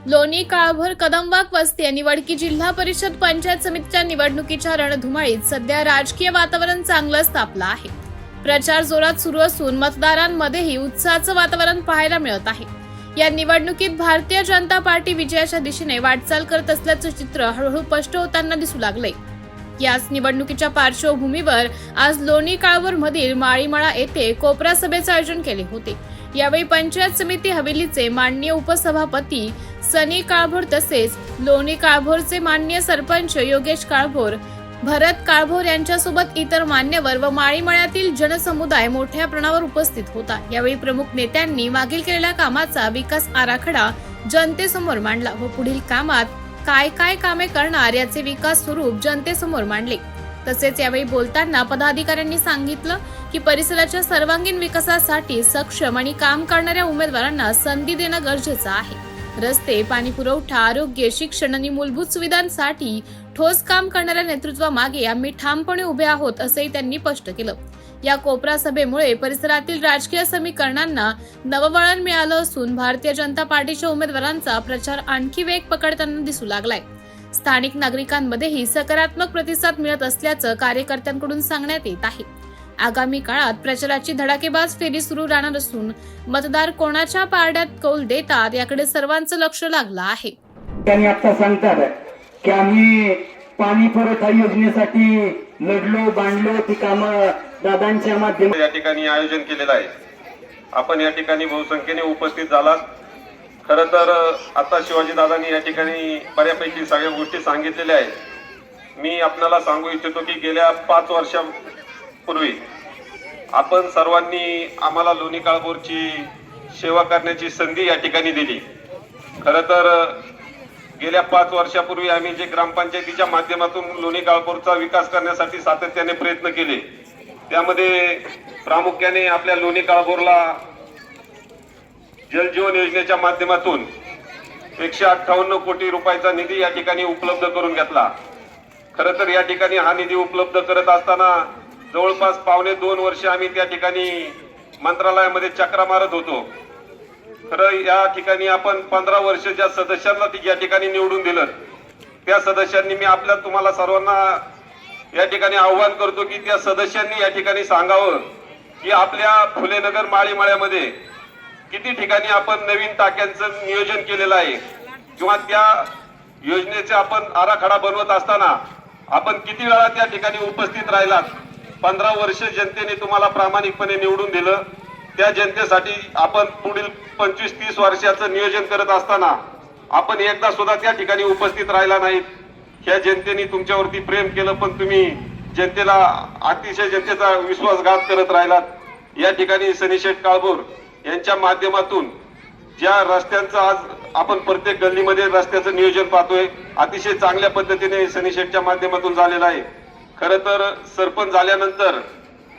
लोणी काळभोर कदमवाग वस्ती आणि वडकी जिल्हा परिषद पंचायत समितीच्या निवडणुकीच्या रणधुमाळीत सध्या राजकीय वातावरण चांगलंच तापलं आहे। प्रचार जोरात सुरू असून मतदारांमध्येही उत्साहाचं वातावरण पाहायला मिळत आहे। या निवडणुकीत भारतीय जनता पार्टी विजयाच्या दिशेने वाटचाल करत असल्याचं चित्र हळूहळू स्पष्ट होताना दिसू लागलंय। याच निवडणुकीच्या पार्श्वभूमीवर आज लोणी काळभोर मधील माळीमळा येथे कोपरा सभेचे आयोजन केले होते। यावेळी पंचायत समिती हवेलीचे माननीय उपसभापती सनी काळभोर तसेच लोणी काळभोरचे माननीय सरपंच योगेश काळभोर, भरत काळभोर यांच्यासोबत इतर मान्यवर व माळीमळ्यातील जनसमुदाय मोठ्या प्रमाणावर उपस्थित होता। यावेळी प्रमुख नेत्यांनी मागील केलेल्या कामाचा विकास आराखडा जनतेसमोर मांडला व पुढील कामात काय काय कामे करणार याचे विकास स्वरूप जनतेसमोर मांडले। तसेच यावेळी बोलताना पदाधिकाऱ्यांनी सांगितलं की परिसराच्या सर्वांगीण विकासासाठी सक्षम आणि काम करणाऱ्या उमेदवारांना संधी देणं गरजेचं आहे। रस्ते, पाणी पुरवठा, आरोग्य, शिक्षण आणि मूलभूत सुविधांसाठी ठोस काम करणाऱ्या नेतृत्वामागे आम्ही ठामपणे उभे आहोत असंही त्यांनी स्पष्ट केलं। या कोपरा सभेमुळे परिसरातील राजकीय समीकरणांना नववळण मिळालं असून भारतीय जनता पार्टीच्या उमेदवारांचा प्रचार आणखी वेग पकडताना दिसू लागलाय। स्थानिक नागरिकांमध्येही सकारात्मक प्रतिसाद मिळत असल्याचं कार्यकर्त्यांकडून सांगण्यात येत आहे। आगामी काळात प्रचाराची धडाकेबाज फेरी सुरू राहणार असून मतदार कोणाच्या पारड्यात कौल देतात याकडे सर्वांचं लक्ष लागलं आहे। त्यांनी आता सांगतात की आम्ही पाणी पुरवठा योजनेसाठी लढलो, बांधलो, ती कामं दादांच्या माध्यमातून या ठिकाणी आयोजन केलेलं आहे। आपण या ठिकाणी बहुसंख्येने उपस्थित झालात। खरं तर आता शिवाजी दादांनी या ठिकाणी बऱ्यापैकी सगळ्या गोष्टी सांगितलेल्या आहेत। मी आपल्याला सांगू इच्छितो की गेल्या 5 वर्षापूर्वी आपण सर्वांनी आम्हाला लोणी काळभोरची सेवा करण्याची संधी या ठिकाणी दिली। खरं तर गेल्या 5 वर्षापूर्वी आम्ही जे ग्रामपंचायतीच्या माध्यमातून लोणी काळभोरचा विकास करण्यासाठी सातत्याने प्रयत्न केले, त्यामध्ये प्रामुख्याने आपल्या लोणी काळभोरला जल जीवन योजनेच्या माध्यमातून 158 कोटी रुपयाचा निधी या ठिकाणी उपलब्ध करून घेतला। खरं तर या ठिकाणी हा निधी उपलब्ध करत असताना जवळपास 1.5-2 वर्ष आम्ही त्या ठिकाणी मंत्रालयामध्ये चक्रा मारत होतो। खरं या ठिकाणी आपण 15 वर्ष ज्या सदस्यांना या ठिकाणी निवडून दिलं, त्या सदस्यांनी मी तुम्हाला सर्वांना या ठिकाणी आव्हान करतो की त्या सदस्यांनी या ठिकाणी सांगावं की आपल्या फुलेनगर माळीमळ्यामध्ये किती ठिकाणी आपण नवीन टाक्यांचं नियोजन केलेलं आहे किंवा त्या योजनेचे आपण आराखडा बनवत असताना आपण किती वेळा त्या ठिकाणी उपस्थित राहिलात। 15 वर्ष जनतेने तुम्हाला प्रामाणिकपणे निवडून दिलं। त्या जनतेसाठी आपण पुढील 25-30 वर्षाचं नियोजन करत असताना आपण एकदा सुद्धा त्या ठिकाणी उपस्थित राहिला नाहीत। ह्या जनतेने तुमच्यावरती प्रेम केलं, पण तुम्ही जनतेला अतिशय जनतेचा विश्वासघात करत राहिलात। या ठिकाणी सनी शेठ काळभोर यांच्या माध्यमातून ज्या रस्त्यांचं आज आपण प्रत्येक गल्लीमध्ये रस्त्याचं नियोजन पाहतोय, अतिशय चांगल्या पद्धतीने सनी शेठच्या माध्यमातून झालेलं आहे। खरं तर सरपंच झाल्यानंतर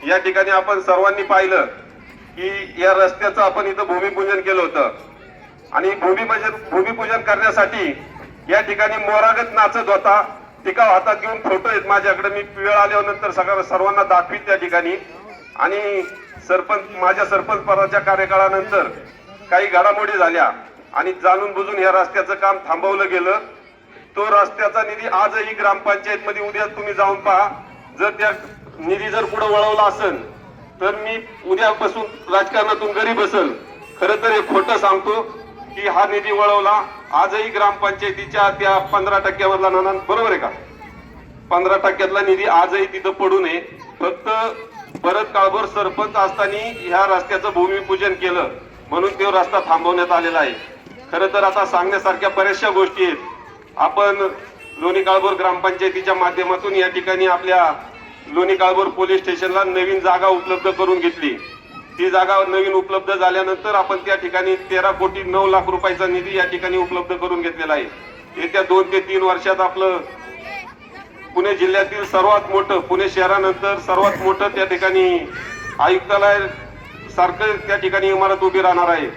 या ठिकाणी आपण सर्वांनी पाहिलं की या रस्त्याचं आपण इथं भूमिपूजन केलं होतं आणि भूमिपूजन करण्यासाठी या ठिकाणी मोरागत नाचत होता, टिकाव हातात घेऊन फोटो आहेत माझ्याकडे। मी वेळ आल्यानंतर सर्वांना दाखवीत त्या ठिकाणी। आणि माझ्या सरपंच पदाच्या कार्यकाळानंतर काही घडामोडी झाल्या आणि जाणून बुजून या रस्त्याचं काम थांबवलं गेलं। तो रस्त्याचा निधी आजही ग्रामपंचायत मध्ये, उद्या तुम्ही जाऊन पहा, जर त्या निधी जर पुढे वळवला असेल तर मी उद्यापासून राजकारणातून घरी बसेल। खरं तर हे खोटं सांगतो की हा निधी वळवला। आजही ग्रामपंचायतीच्या त्या 15% मधला नाना, बरोबर आहे का, 15%तला निधी आजही तिथं पडू नये। फक्त भरत काळभोर सरपंच असताना ह्या रस्त्याचं भूमिपूजन केलं म्हणून तो रस्ता थांबवण्यात आलेला आहे। खरं तर आता सांगण्यासारख्या बऱ्याचशा गोष्टी आहेत। आपण लोणी काळभोर ग्रामपंचायतीच्या माध्यमातून या ठिकाणी आपल्या लोणी काळभोर पोलीस स्टेशनला नवीन जागा उपलब्ध करून घेतली। ती जागा नवीन उपलब्ध झाल्यानंतर आपण त्या ठिकाणी 13 कोटी 9 लाख रुपयाचा निधी या ठिकाणी उपलब्ध करून घेतलेला आहे। येत्या 2 ते 3 वर्षात आपलं पुणे जिल्ह्यातील सर्वात मोठं, पुणे शहरानंतर सर्वात मोठं त्या ठिकाणी आयुक्तालय सारखं त्या ठिकाणी इमारत उभी राहणार आहे।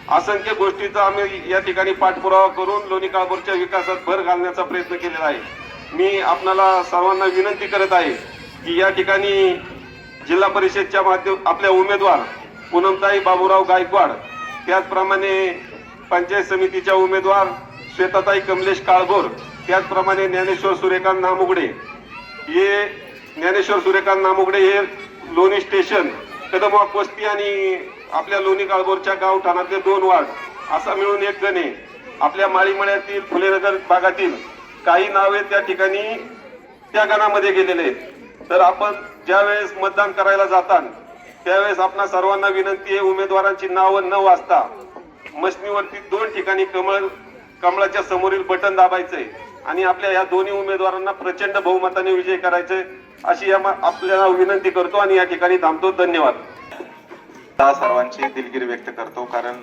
असंख्य गोष्टीचा आम्ही या ठिकाणी पाठपुरावा करून लोणी काळभोरच्या विकासात भर घालण्याचा प्रयत्न केलेला आहे। मी आपल्याला सर्वांना विनंती करत आहे की या ठिकाणी जिल्हा परिषदच्या आपल्या उमेदवार पूनमताई बाबूराव गायकवाड, त्याचप्रमाणे पंचायत समितीच्या उमेदवार श्वेताताई कमलेश काळभोर, त्याचप्रमाणे ज्ञानेश्वर सूर्यकांत नामुगडे हे लोणी स्टेशन, कदमवाक वस्ती आणि आपल्या लोणी काळभोरच्या गाव ठाण्यातले 2 वार्ड असा मिळून 1 जण आहे. आपल्या माळीमळ्यातील फुलेनगर भागातील काही नावे त्या ठिकाणी त्या गणामध्ये गेलेले आहेत. तर आपण ज्यावेळेस मतदान करायला जातात त्यावेळेस आपणा सर्वांना विनंती आहे, उमेदवारांची नावं न वाचता मशनीवरती 2 ठिकाणी कमळाच्या समोरील बटन दाबायचंय आणि आपल्या या दोन्ही उमेदवारांना प्रचंड बहुमताने विजय करायचे अशी आपल्याला विनंती करतो आणि या ठिकाणी थांबतो. धन्यवाद. सर्वांची दिलगिरी व्यक्त करतो, कारण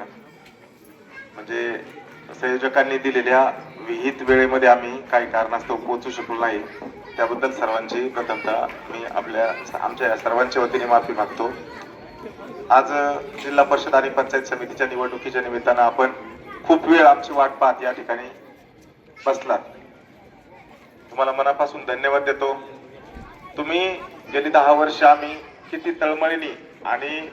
म्हणजे संयोजकांनी दिलेल्या विहित वेळेमध्ये आम्ही काही कारणास्तव पोहोचू शकलो नाही. त्याबद्दल सर्वांची प्रथमतः मी आमच्या या सर्वांच्या वतीने माफी मागतो. आज जिल्हा परिषद आणि पंचायत समितीच्या निवडणुकीच्या निमित्तानं आपण खूप वेळ आमची वाट पाहत या ठिकाणी बसलात. तुम्हाला मनापासून धन्यवाद देतो. तुम्ही गेली 10 वर्ष आम्ही किती तळमळीने आणि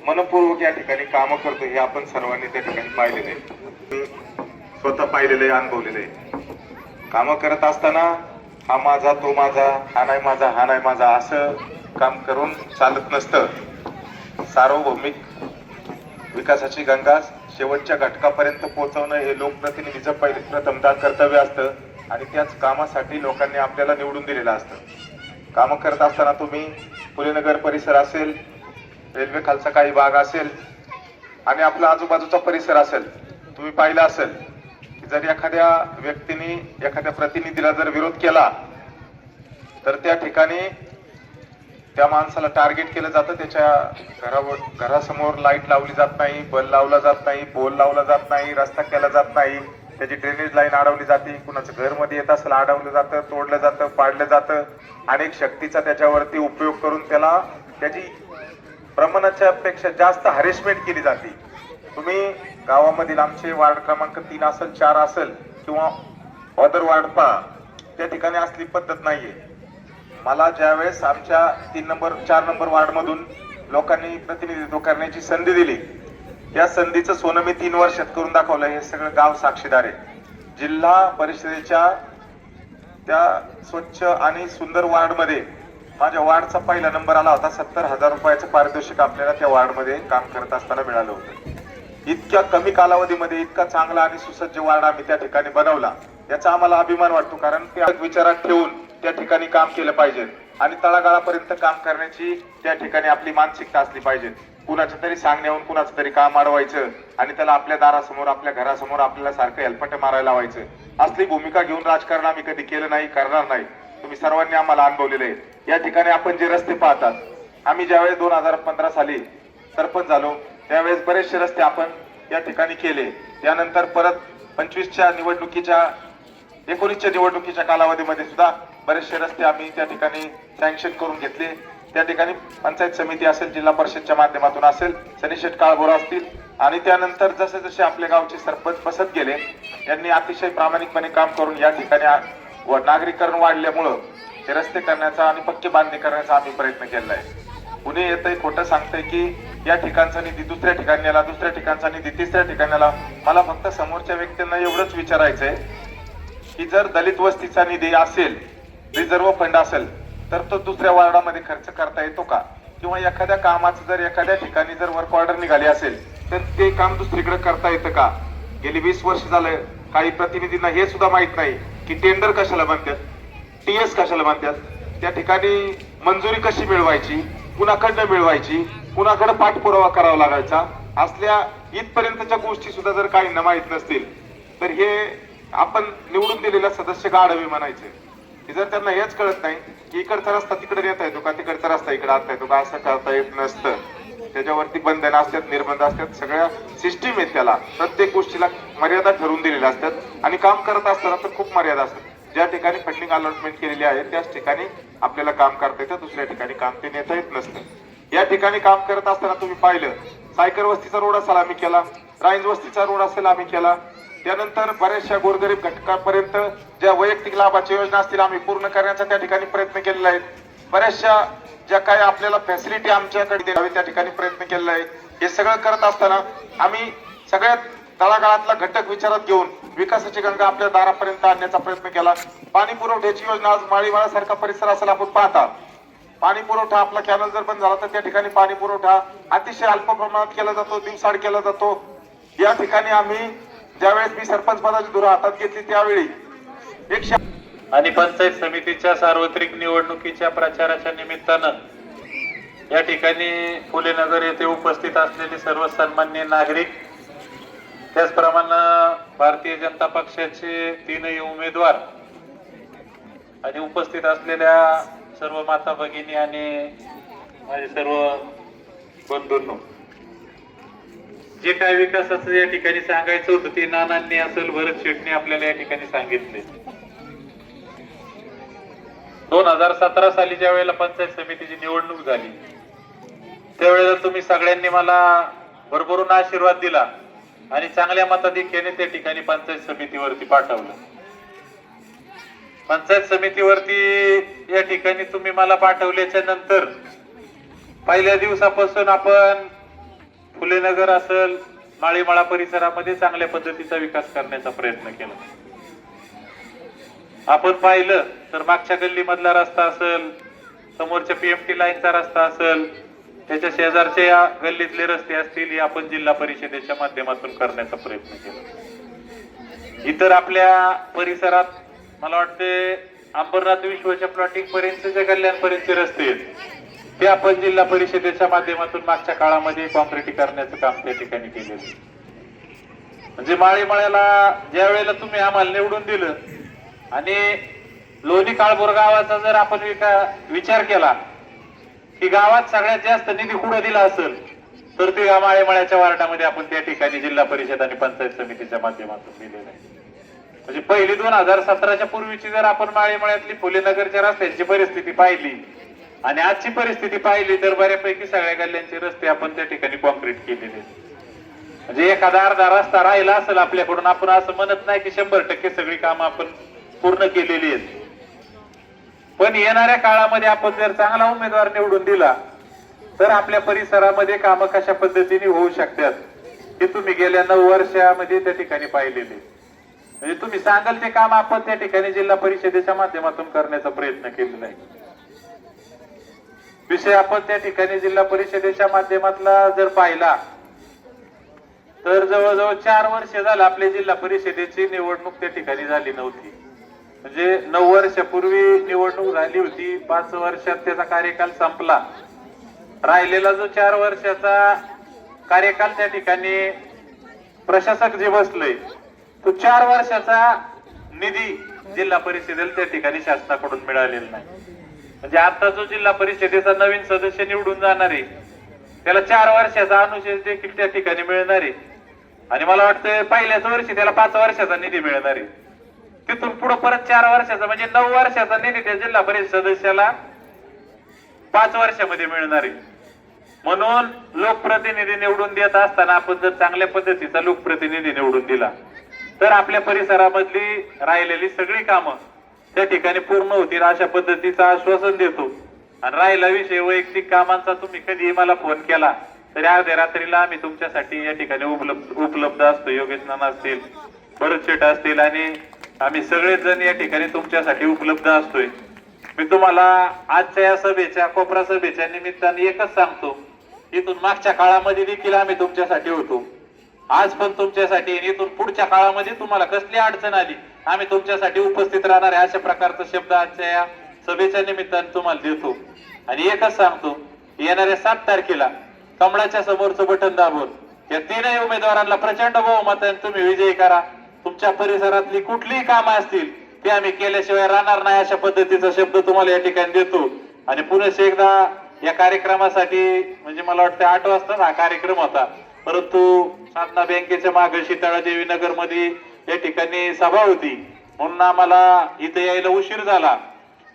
मनपूर्वक या ठिकाणी काम करतो हे आपण सर्वांनी त्या ठिकाणी पाहिलेलं आहे, स्वतः पाहिलेलं आहे, अनुभवलेलं आहे. काम करत असताना हा माझा, तो माझा, हा नाही माझा, हा नाही माझा असं काम करून चालत नसतं. सार्वभौमिक विकासाची गंगा शेवटच्या घटकापर्यंत पोहोचवणं हे लोकप्रतिनिधीचं प्रथमतः कर्तव्य असतं आणि त्याच कामासाठी लोकांनी आपल्याला निवडून दिलेलं असतं. काम करत असताना तुम्ही फुलेनगर परिसर असेल, रेल्वे खालचा काही भाग असेल आणि आपला आजूबाजूचा परिसर असेल, तुम्ही पाहिलं असेल की जर एखाद्या व्यक्तीने एखाद्या प्रतिनिधीला जर विरोध केला तर त्या ठिकाणी त्या माणसाला टार्गेट केलं जातं. त्याच्या घरासमोर लाईट लावली जात नाही, बल्ब लावला जात नाही, पोल लावला जात नाही, रस्ता केला जात नाही, त्याची ड्रेनेज लाईन अडवली जाते, कुणाचं घर मध्ये येत असेल अडवलं जातं, तोडलं जातं, पाडलं जातं. अनेक शक्तीचा त्याच्यावरती उपयोग करून त्याला त्याची प्रमाणाच्या पेक्षा जास्त हॅरेसमेंट केली जाते. तुम्ही गावामधील आमचे वार्ड क्रमांक 3 असेल, 4 असेल किंवा अदर वार्ड पहा, त्या ठिकाणी असली पद्धत नाहीये. मला ज्यावेळेस आमच्या 3 नंबर 4 नंबर वार्ड मधून लोकांनी प्रतिनिधित्व करण्याची संधी दिली, या संधीचं सोनं मी 3 वर्षात करून दाखवलं. हे सगळं गाव साक्षीदार आहे. जिल्हा परिषदेच्या त्या स्वच्छ आणि सुंदर वार्ड मध्ये माझ्या वार्डचा पहिला नंबर आला होता. 70,000 रुपयाचं पारितोषिक आपल्याला त्या वार्ड मध्ये काम करत असताना मिळालं होतं. इतक्या कमी कालावधीमध्ये इतका चांगला आणि सुसज्ज वार्ड आम्ही त्या ठिकाणी बनवला, याचा आम्हाला अभिमान वाटतो. कारण ते विचारात ठेवून त्या ठिकाणी काम केलं पाहिजे आणि तळागाळापर्यंत काम करण्याची त्या ठिकाणी आपली मानसिकता असली पाहिजे. कुणाच्या तरी सांगण्याहून कुणाचं तरी काम अडवायचं आणि त्याला आपल्या दारासमोर, आपल्या घरासमोर आपल्याला सारखं हेलपटे मारायला लावायचं, असली भूमिका घेऊन राजकारण आम्ही कधी केलं नाही, करणार नाही. तुम्ही सर्वांनी आम्हाला अनुभवलेलं आहे. या ठिकाणी आपण जे रस्ते पाहतात, आम्ही ज्यावेळेस 2015 साली सरपंच झालो त्यावेळेस बरेचसे रस्ते आपण या ठिकाणी केले. त्यानंतर परत 25च्या निवडणुकीच्या 19च्या निवडणुकीच्या कालावधीमध्ये सुद्धा बरेचसे रस्ते आम्ही त्या ठिकाणी सँक्शन करून घेतले. त्या ठिकाणी पंचायत समिती असेल, जिल्हा परिषदच्या माध्यमातून असेल, सनीशेठ काळभोर असतील आणि त्यानंतर जसे जसे आपल्या गावचे सरपंच बसत गेले, यांनी अतिशय प्रामाणिकपणे काम करून या ठिकाणी नागरीकरण वाढल्यामुळं ते रस्ते करण्याचा आणि पक्के बांधणी करण्याचा आम्ही प्रयत्न केला आहे. पुणे येतंय खोटं सांगतंय की या ठिकाणचा निधी दुसऱ्या ठिकाणी आला, दुसऱ्या ठिकाणचा निधी तिसऱ्या ठिकाणी आला. मला फक्त समोरच्या व्यक्तींना एवढंच विचारायचंय की जर दलित वस्तीचा निधी असेल, रिझर्व्ह फंड असेल, तर तो दुसऱ्या वार्डामध्ये खर्च करता येतो का? किंवा एखाद्या कामाचं जर एखाद्या ठिकाणी जर वर्क ऑर्डर निघाली असेल तर ते काम दुसरीकडे करता येतं का? गेली 20 वर्ष झालं काही प्रतिनिधींना हे सुद्धा माहित नाही की टेंडर कशाला बनतात, टीएस कशाला बनतात, त्या ठिकाणी मंजुरी कशी मिळवायची, कुणाकडनं मिळवायची, कुणाकडे पाठपुरावा करावा लागायचा, असल्या इथपर्यंतच्या गोष्टी सुद्धा जर काहींना माहित नसतील तर हे आपण निवडून दिलेल्या सदस्य गाढवे म्हणायचे. की जर त्यांना हेच कळत नाही की इकडचा रस्ता तिकडे नेता येतो का, तिकडचा रस्ता इकडे आणता येतो का, असं करता येत नसतं. त्याच्यावरती बंधन असतात, निर्बंध असतात, सगळ्या सिस्टीम आहेत. त्याला प्रत्येक गोष्टीला मर्यादा ठरवून दिलेल्या असतात आणि काम करत असताना तर खूप मर्यादा असतात. ज्या ठिकाणी फंडिंग अलॉटमेंट केलेली आहे त्याच ठिकाणी आपल्याला काम करता येतं, दुसऱ्या ठिकाणी काम ते नेता येत नसतं. या ठिकाणी काम करत असताना तुम्ही पाहिलं, सायकर वस्तीचा रोड असेल आम्ही केला, राईंज वस्तीचा रोड असेल आम्ही केला. त्यानंतर बऱ्याचशा गोरगरीब घटकापर्यंत ज्या वैयक्तिक लाभाच्या योजना असतील आम्ही पूर्ण करण्याचा त्या ठिकाणी प्रयत्न केलेला आहे. बऱ्याचशा ज्या काही आपल्याला फॅसिलिटी आमच्याकडे द्यावी त्या ठिकाणी प्रयत्न केलेला आहे. हे सगळं करत असताना आम्ही सगळ्यात तळागाळातला घटक विचारात घेऊन विकासाची गंगा आपल्या दारापर्यंत आणण्याचा प्रयत्न केला. पाणी पुरवठ्याची योजना आज माळीवाळासारखा परिसर असेल आपण पाहता. पाणी पुरवठा आपला कॅनल जर बंद झाला तर त्या ठिकाणी पाणी पुरवठा अतिशय अल्प प्रमाणात केला जातो, दिवसाआड केला जातो. या ठिकाणी आम्ही ज्यावेळेस मी सरपंच पदाची धुरा हातात घेतली त्यावेळी आणि पंचायत समितीच्या सार्वत्रिक निवडणुकीच्या प्रचाराच्या निमित्तानं या ठिकाणी फुलेनगर येथे उपस्थित असलेले सर्व सन्माननीय नागरिक, त्याचप्रमाणे भारतीय जनता पक्षाचे तीनही उमेदवार आणि उपस्थित असलेल्या सर्व माता भगिनी आणि माझे सर्व बंधूंनो, जे काय विकासाचं या ठिकाणी सांगायचं होतं ते नानांनी असेल भरत शेटने आपल्याला या ठिकाणी सांगितले. 2017 साली ज्या वेळेला पंचायत समितीची निवडणूक झाली त्यावेळेला तुम्ही सगळ्यांनी मला भरभरून आशीर्वाद दिला आणि चांगल्या मताधिक्याने त्या ठिकाणी पंचायत समितीवरती पाठवलं. पंचायत समितीवरती या ठिकाणी तुम्ही मला पाठवल्याच्या नंतर पहिल्या दिवसापासून आपण फुलेनगर असेल माळीमाळा परिसरामध्ये चांगल्या पद्धतीचा विकास करण्याचा प्रयत्न केला. आपण पाहिलं तर मागच्या गल्लीमधला रस्ता असेल, समोरच्या पीएमटी लाईनचा रस्ता असेल, त्याच्या शेजारच्या या गल्लीतले रस्ते असतील, हे आपण जिल्हा परिषदेच्या माध्यमातून करण्याचा प्रयत्न केला. इतर आपल्या परिसरात मला वाटते अंबरनाथ विश्वच्या प्लॉटिंग पर्यंतच्या गल्ल्यांपर्यंतचे रस्ते आहेत ते आपण जिल्हा परिषदेच्या माध्यमातून मागच्या काळामध्ये कॉन्क्रिटीकरण्याचं काम त्या ठिकाणी केलेलं. म्हणजे माळीमाळ्याला ज्या वेळेला तुम्ही आम्हाला निवडून दिलं आणि लोणी काळभोर गावाचा जर आपण विचार केला की गावात सगळ्यात जास्त निधी कुठं दिला असेल तर ते माळीमाळ्याच्या वार्डामध्ये आपण त्या ठिकाणी जिल्हा परिषद आणि पंचायत समितीच्या माध्यमातून दिलेलं आहे. म्हणजे पहिली 2017च्या पूर्वीची जर आपण माळीमाळ्यातली फुलेनगरच्या रस्त्यांची परिस्थिती पाहिली आणि आजची परिस्थिती पाहिली तर बऱ्यापैकी सगळ्या गल्ल्यांचे रस्ते आपण त्या ठिकाणी कॉन्क्रीट केलेले. म्हणजे एखादा अर्धा रस्ता राहिला असेल आपल्याकडून, आपण असं म्हणत नाही की 100% सगळी कामं आपण पूर्ण केलेली आहेत. पण येणाऱ्या काळामध्ये आपण जर चांगला उमेदवार निवडून दिला तर आपल्या परिसरामध्ये कामं कशा पद्धतीने होऊ शकतात हे तुम्ही गेल्या 9 वर्षामध्ये त्या ठिकाणी पाहिलेले. म्हणजे तुम्ही सांगाल ते काम आपण त्या ठिकाणी जिल्हा परिषदेच्या माध्यमातून करण्याचा प्रयत्न केलेला आहे. विषय आपण त्या ठिकाणी जिल्हा परिषदेच्या माध्यमातला जर पाहिला तर जवळजवळ 4 वर्ष झालं आपल्या जिल्हा परिषदेची निवडणूक त्या ठिकाणी झाली नव्हती. म्हणजे 9 वर्षापूर्वी निवडणूक झाली होती, 5 वर्षात त्याचा कार्यकाल संपला. राहिलेला जो 4 वर्षाचा कार्यकाल त्या ठिकाणी प्रशासक जे बसलंय तो 4 वर्षाचा निधी जिल्हा परिषदेला त्या ठिकाणी शासनाकडून मिळालेला नाही. म्हणजे आता जो जिल्हा परिषदेचा नवीन सदस्य निवडून जाणार आहे त्याला 4 वर्षाचा अनुशेष देखील त्या ठिकाणी मिळणार आहे आणि मला वाटतं पहिल्याच वर्षी त्याला 5 वर्षाचा निधी मिळणार आहे. तिथून पुढे परत 4 वर्षाचा म्हणजे 9 वर्षाचा निधी त्या जिल्हा परिषद सदस्याला 5 वर्षामध्ये मिळणार आहे. म्हणून लोकप्रतिनिधी निवडून देत असताना आपण जर चांगल्या पद्धतीचा लोकप्रतिनिधी निवडून दिला तर आपल्या परिसरामधली राहिलेली सगळी कामं त्या ठिकाणी पूर्ण होतील अशा पद्धतीचं आश्वासन देतो. आणि राहिला विषय वैयक्तिक कामांचा, तुम्ही कधीही मला फोन केला तरी अर्ध्या रात्रीला आम्ही तुमच्यासाठी या ठिकाणी उपलब्ध असतो. योगेश नाना असतील, भरत शेट असतील आणि आम्ही सगळेच जण या ठिकाणी तुमच्यासाठी उपलब्ध असतोय. मी तुम्हाला आजच्या या सभेच्या कोपरा सभेच्या निमित्ताने एकच सांगतो, इथून मागच्या काळामध्ये देखील आम्ही तुमच्यासाठी होतो, आज पण तुमच्यासाठी, इथून पुढच्या काळामध्ये तुम्हाला कसली अडचण आली आम्ही तुमच्यासाठी उपस्थित राहणार आहे अशा प्रकारचा शब्द आजच्या या सभेच्या निमित्ताने तुम्हाला देतो. आणि एकच सांगतो, येणाऱ्या 7 तारखेला कमळाच्या समोरचं बटन दाबून या 3 उमेदवारांना प्रचंड बहुमताने तुम्ही विजयी करा. तुमच्या परिसरातली कुठलीही कामं असतील ते आम्ही केल्याशिवाय राहणार नाही अशा पद्धतीचा शब्द तुम्हाला या ठिकाणी देतो. आणि पुन्हा एकदा या कार्यक्रमासाठी म्हणजे मला वाटतं 8 वाजता हा कार्यक्रम होता, परंतु साधना बँकेच्या मागे शीतळा देवी नगर मध्ये या ठिकाणी सभा होती म्हणून आम्हाला इथे यायला उशीर झाला.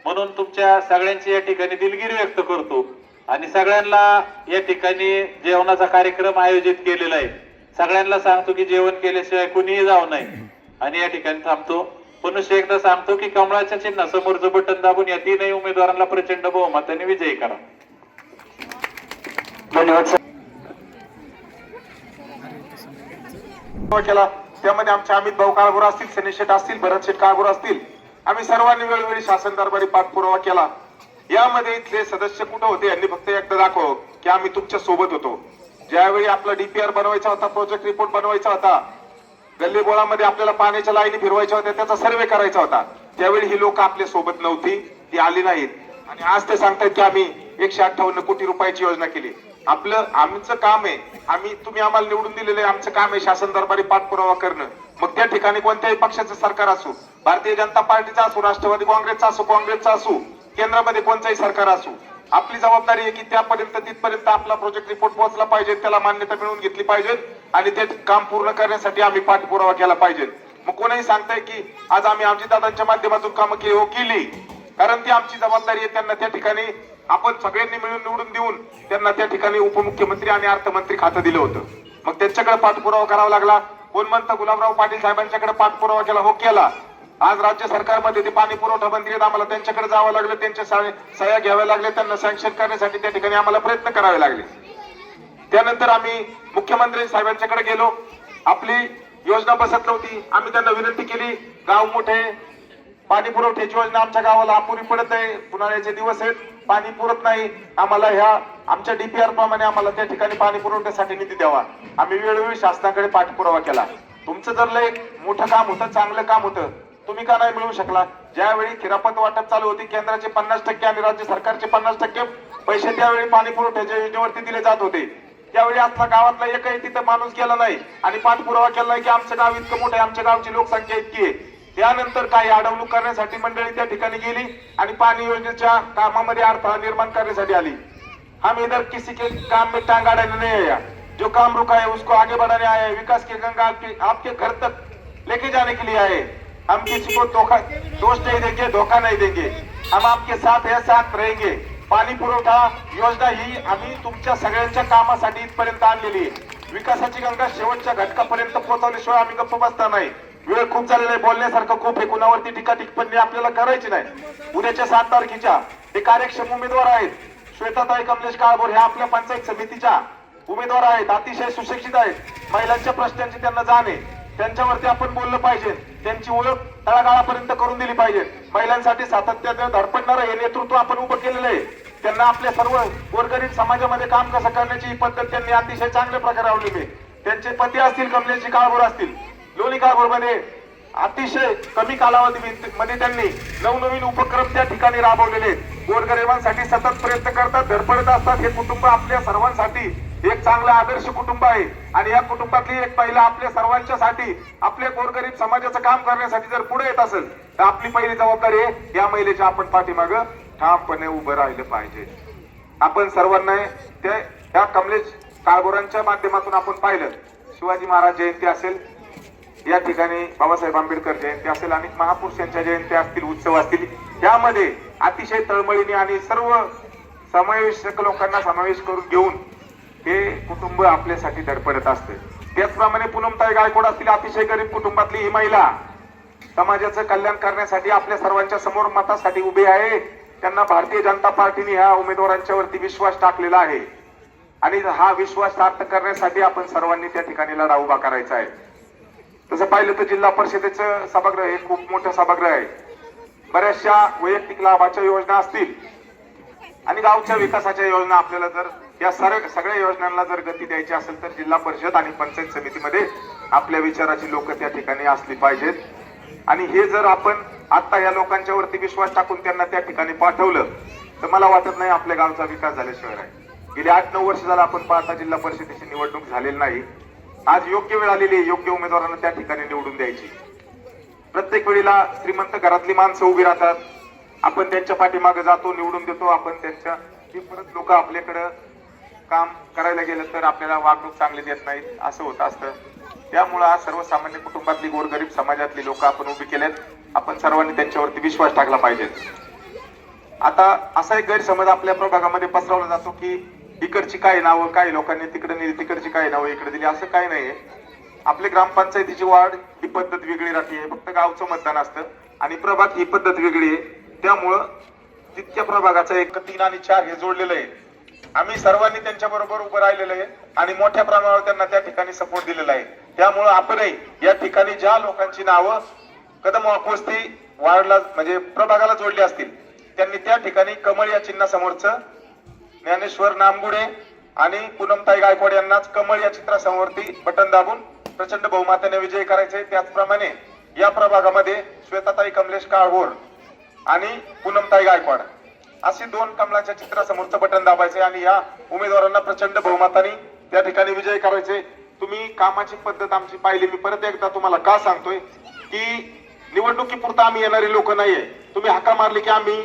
म्हणून तुमच्या सगळ्यांची या ठिकाणी दिलगिरी व्यक्त करतो आणि सगळ्यांना या ठिकाणी जेवणाचा कार्यक्रम आयोजित केलेला आहे. सगळ्यांना सांगतो की जेवण केल्याशिवाय कुणीही जाऊ नये आणि या ठिकाणी थांबतो. पुन्हा एकदा सांगतो की कमळाच्या चिन्ह समोरचं बटन दाबून या 3 उमेदवारांना प्रचंड बहुमताने विजयी करा. धन्यवाद. केला. त्यामध्ये आमचे अमित भाऊ काळभोर असतील, सनीश शेठ असतील, भरत शेठ काळभोर असतील, आम्ही सर्वांनी वेळोवेळी शासन दरबारी पाठपुरावा केला. यामध्ये इथले सदस्य कुठे होते यांनी फक्त एकदा दाखव की आम्ही तुमच्या सोबत होतो. ज्यावेळी आपला डीपीआर बनवायचा होता, प्रोजेक्ट रिपोर्ट बनवायचा होता, गल्ली बोळामध्ये आपल्याला पाण्याच्या लाईनी फिरवायच्या होत्या, त्याचा सर्वे करायचा होता, त्यावेळी ही लोक आपल्या सोबत नव्हती, ती आली नाहीत. आणि आज ते सांगतात की आम्ही 158 कोटी रुपयाची योजना केली. आमचं काम आहे, तुम्ही आम्हाला निवडून दिलेलं आहे, आमचं काम आहे शासन दरबारी पाठपुरावा करणं. मग त्या ठिकाणी कोणत्याही पक्षाचं सरकार असू, भारतीय जनता पार्टीचा असू, राष्ट्रवादी काँग्रेसचा असू, काँग्रेसचा असू, केंद्रामध्ये कोणताही सरकार असू, आपली जबाबदारी आहे की तिथपर्यंत आपला प्रोजेक्ट रिपोर्ट पोहोचला पाहिजे, त्याला मान्यता मिळवून घेतली पाहिजे आणि ते काम पूर्ण करण्यासाठी आम्ही पाठपुरावा केला पाहिजे. मग कोणीही सांगताय की आज आम्ही अजितदादांच्या माध्यमातून कामं केली, कारण ती आमची जबाबदारी आहे. त्यांना त्या ठिकाणी आपण सगळ्यांनी मिळून निवडून देऊन त्यांना त्या ठिकाणी उपमुख्यमंत्री आणि अर्थमंत्री खातं दिलं होतं. मग त्यांच्याकडे पाठपुरावा करावा लागला. कोण म्हणतं गुलाबराव पाटील साहेबांच्याकडे पाठपुरावा केला, हो केला. आज राज्य सरकारमध्ये ते पाणी पुरवठा मंत्री आहेत, आम्हाला त्यांच्याकडे जावं लागलं, त्यांच्या सह्या घ्याव्या लागल्या, त्यांना सँक्शन करण्यासाठी त्या ठिकाणी आम्हाला प्रयत्न करावे लागले. त्यानंतर आम्ही मुख्यमंत्री साहेबांच्याकडे गेलो, आपली योजना बसत नव्हती, आम्ही त्यांना विनंती केली, गाव मोठे, पाणी पुरवठ्याची योजना आमच्या गावाला अपुरी पडत आहे, उन्हाळ्याचे दिवस आहेत, पाणी पुरत नाही, आम्हाला आमच्या डीपीआर प्रमाणे आम्हाला त्या ठिकाणी पाणी पुरवठ्यासाठी निधी द्यावा. आम्ही वेळोवेळी शासनाकडे पाठपुरावा केला. तुमचं जर लय मोठं काम होतं, चांगलं काम होतं, तुम्ही का नाही मिळवू शकला? ज्यावेळी खिरापत वाटप चालू होती, केंद्राचे 50% आणि राज्य सरकारचे 50% पैसे त्यावेळी पाणी पुरवठ्याच्या योजनेवरती दिले जात होते. त्यावेळी आपला गावातला एकही तिथं माणूस गेला नाही आणि पाठपुरावा केला नाही की आमचं गाव इतकं मोठं आहे, आमच्या गावची लोकसंख्या इतकी आहे. त्यानंतर काही अडवणूक करण्यासाठी मंडळी त्या ठिकाणी गेली आणि पाणी योजनेच्या कामामध्ये अडथळा निर्माण करण्यासाठी आली. हम इधर किसी के काम में टांग अड़ाने नहीं आया, जो काम रुका है उसको आगे बढ़ाने आए हैं, विकास की गंगा आपके घर तक लेके जाने के लिए आए. हम किसी को दोष नहीं देंगे, धोखा नहीं देंगे, हम आपके साथ है, साथ रहेंगे. पाणी पुरवठा योजना ही आम्ही तुमच्या सगळ्यांच्या कामासाठी इथपर्यंत आणलेली आहे. विकासाची गंगा शेवटच्या घटकापर्यंत पोहोचवल्याशिवाय आम्ही गप्प बसता नाही. वेळ खूप झालेला आहे, बोलण्यासारखं खूप आहे, कुणावरती टीका टिप्पणी आपल्याला करायची नाही. उद्याच्या 7 तारखेच्या ते कार्यक्षम उमेदवार आहेत. श्वेताताई कमलेश काळभोर ह्या आपल्या पंचायत समितीच्या उमेदवार आहेत, अतिशय सुशिक्षित आहेत. महिलांच्या प्रश्नांची त्यांना जाण आहे, त्यांच्यावरती आपण बोललं पाहिजे, त्यांची ओळख तळागाळापर्यंत करून दिली पाहिजे. महिलांसाठी सातत्याने धडपडणारं हे नेतृत्व आपण उभं केलेलं आहे. त्यांना आपल्या सर्व गोरगरीब समाजामध्ये काम कसं करण्याची ही पद्धत त्यांनी अतिशय चांगल्या प्रकारे आवडलेली आहे. त्यांचे पती असतील, कमलेशजी काळभोर असतील, लोणी काळभोर मध्ये अतिशय कमी कालावधीमध्ये त्यांनी नवनवीन उपक्रम त्या ठिकाणी राबवलेले. गोरगरिबांसाठी सतत प्रयत्न करतात, धडपडत असतात. हे कुटुंब आपल्या सर्वांसाठी एक चांगलं आदर्श कुटुंब आहे आणि या कुटुंबातली एक महिला आपल्या सर्वांच्यासाठी, आपल्या गोरगरीब समाजाचं काम करण्यासाठी जर पुढे येत असेल तर आपली पहिली जबाबदारी आहे या महिलेच्या आपण पाठीमागं ठामपणे उभं राहिलं पाहिजे. आपण सर्वांना त्या कमलेश काळभोरांच्या माध्यमातून आपण पाहिलं, शिवाजी महाराज जयंती असेल, या ठिकाणी बाबासाहेब आंबेडकर जयंती असेल, अनेक महापुरुषांच्या जयंत्या असतील, उत्सव असतील, यामध्ये अतिशय तळमळीने आणि सर्व समावेशक लोकांना समावेश करून घेऊन हे कुटुंब आपल्यासाठी धडपडत असते. त्याचप्रमाणे पूनमताई गायकवाड असतील, अतिशय गरीब कुटुंबातली ही महिला समाजाचं कल्याण करण्यासाठी आपल्या सर्वांच्या समोर मतासाठी उभी आहे. त्यांना भारतीय जनता पार्टीने ह्या उमेदवारांच्या वरती विश्वास टाकलेला आहे आणि हा विश्वास सार्थ करण्यासाठी आपण सर्वांनी त्या ठिकाणी लढा उभा करायचा आहे. तसं पाहिलं तर जिल्हा परिषदेचं सभागृह हे खूप मोठं सभागृह आहे. बऱ्याचशा वैयक्तिक लाभाच्या योजना असतील आणि गावच्या विकासाच्या योजना, आपल्याला जर या सगळ्या योजनांना जर गती द्यायची असेल तर जिल्हा परिषद आणि पंचायत समितीमध्ये आपल्या विचाराची लोक त्या ठिकाणी असली पाहिजेत. आणि हे जर आपण आता या लोकांच्या वरती विश्वास टाकून त्यांना त्या ठिकाणी पाठवलं तर मला वाटत नाही आपल्या गावचा विकास झाल्याशिवाय आहे. गेली 8-9 वर्ष झालं आपण पाहता जिल्हा परिषदेची निवडणूक झालेली नाही. आज योग्य वेळ आलेली आहे योग्य उमेदवारांना त्या ठिकाणी निवडून द्यायची. प्रत्येक वेळेला श्रीमंत घरातली माणसं उभी राहतात, आपण त्यांच्या पाठीमागे जातो, निवडून देतो, आपण त्यांच्या परत लोक आपल्याकडं काम करायला गेलं तर आपल्याला वागणूक चांगली देत नाहीत, असं होत असतं. त्यामुळं आज सर्वसामान्य कुटुंबातली गोरगरीब समाजातली लोक आपण उभी केलेत, आपण सर्वांनी त्यांच्यावरती विश्वास टाकला पाहिजे. आता असा एक गैरसमज आपल्या प्रभागामध्ये पसरवला जातो की इकडची काय नावं काय लोकांनी तिकडे नेली, तिकडची काय नावं इकडे दिली, असं काय नाहीये. आपली ग्रामपंचायतीची वार्ड ही पद्धत वेगळी राहते, फक्त गावचं मतदान असतं आणि प्रभाग ही पद्धत वेगळी आहे. त्यामुळं तितक्या प्रभागाचा 1, 3 आणि 4 हे जोडलेलं आहे आम्ही सर्वांनी त्यांच्या बरोबर उभं राहिलेलं आहे आणि मोठ्या प्रमाणावर त्यांना त्या ठिकाणी सपोर्ट दिलेला आहे. त्यामुळं आपणही या ठिकाणी ज्या लोकांची नावं कदम वाकवस्ती वार्डला म्हणजे प्रभागाला जोडली असतील त्यांनी त्या ठिकाणी कमळ या चिन्हासमोरचं ज्ञानेश्वर नामगुडे आणि पूनमताई गायकवाड यांनाच कमळ या चित्रासमोरती बटन दाबून प्रचंड बहुमताने विजय करायचे. त्याचप्रमाणे या प्रभागामध्ये श्वेताताई कमलेश काळभोर आणि पूनमताई गायकवाड अशी 2 कमळाच्या चित्रासमोरचं बटन दाबायचे आणि या उमेदवारांना प्रचंड बहुमताने त्या ठिकाणी विजय करायचे. तुम्ही कामाची पद्धत आमची पाहिली. मी परत एकदा तुम्हाला का सांगतोय की निवडणुकीपुरता आम्ही येणारी लोक नाहीये. तुम्ही हाका मारली की आम्ही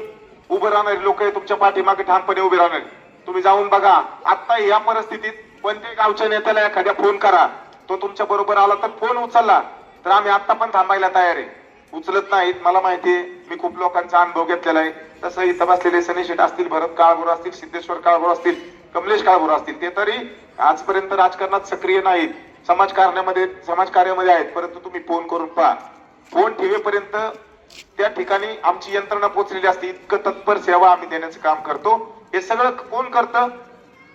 उभं राहणारी लोक आहे, तुमच्या पाठीमागे ठामपणे उभे राहणार. तुम्ही जाऊन बघा आता या परिस्थितीत कोणत्याही गावच्या नेत्याला एखाद्या फोन करा, तो तुमच्या बरोबर आला तर फोन उचलला तर आम्ही आता पण थांबायला तयार आहे. उचलत नाहीत, मला माहितीये, मी खूप लोकांचा अनुभव घेतलेला आहे. तसं इथं बसलेले सनी शेट असतील, भरत काळभोर असतील, सिद्धेश्वर काळभोर असतील, कमलेश काळभोर असतील, ते तरी आजपर्यंत राजकारणात सक्रिय नाहीत, समाजकार्यामध्ये आहेत. परंतु तुम्ही फोन करून पहा, फोन ठेवेपर्यंत त्या ठिकाणी आमची यंत्रणा पोहोचलेली असते. इतकं तत्पर सेवा आम्ही देण्याचं काम करतो. हे सगळं कोण करतं?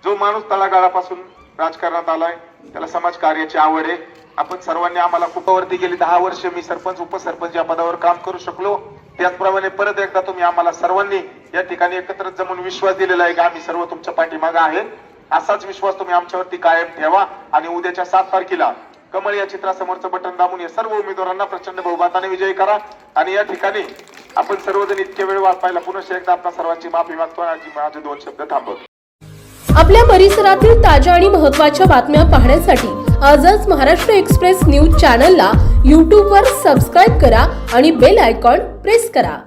जो माणूस तळागाळापासून राजकारणात आलाय, त्याला समाज कार्याची आवड आहे. आपण सर्वांनी आम्हाला खूप वरती गेली 10 वर्ष मी सरपंच उपसरपंच या पदावर काम करू शकलो. त्याचप्रमाणे परत एकदा तुम्ही आम्हाला सर्वांनी या ठिकाणी एकत्र जमून विश्वास दिलेला आहे की आम्ही सर्व तुमच्या पाठीमागे आहे. असाच विश्वास तुम्ही आमच्यावरती कायम ठेवा आणि उद्याच्या 7 तारखेला कमळ या चित्रासमोरचं बटन दाबून या सर्व उमेदवारांना प्रचंड बहुमताने विजयी करा. आणि या ठिकाणी आपण सर्वजण इतके वेळ वाचपायला पुन्हा एकदा आपल्या सर्वांची माफी मागतो आणि माझे 2 शब्द थांबवतो. आपल्या परिसरातील ताज्या आणि महत्त्वाच्या बातम्या पाहण्यासाठी आजच महाराष्ट्र एक्सप्रेस न्यूज चॅनलला YouTube वर सबस्क्राईब करा आणि बेल आयकॉन प्रेस करा.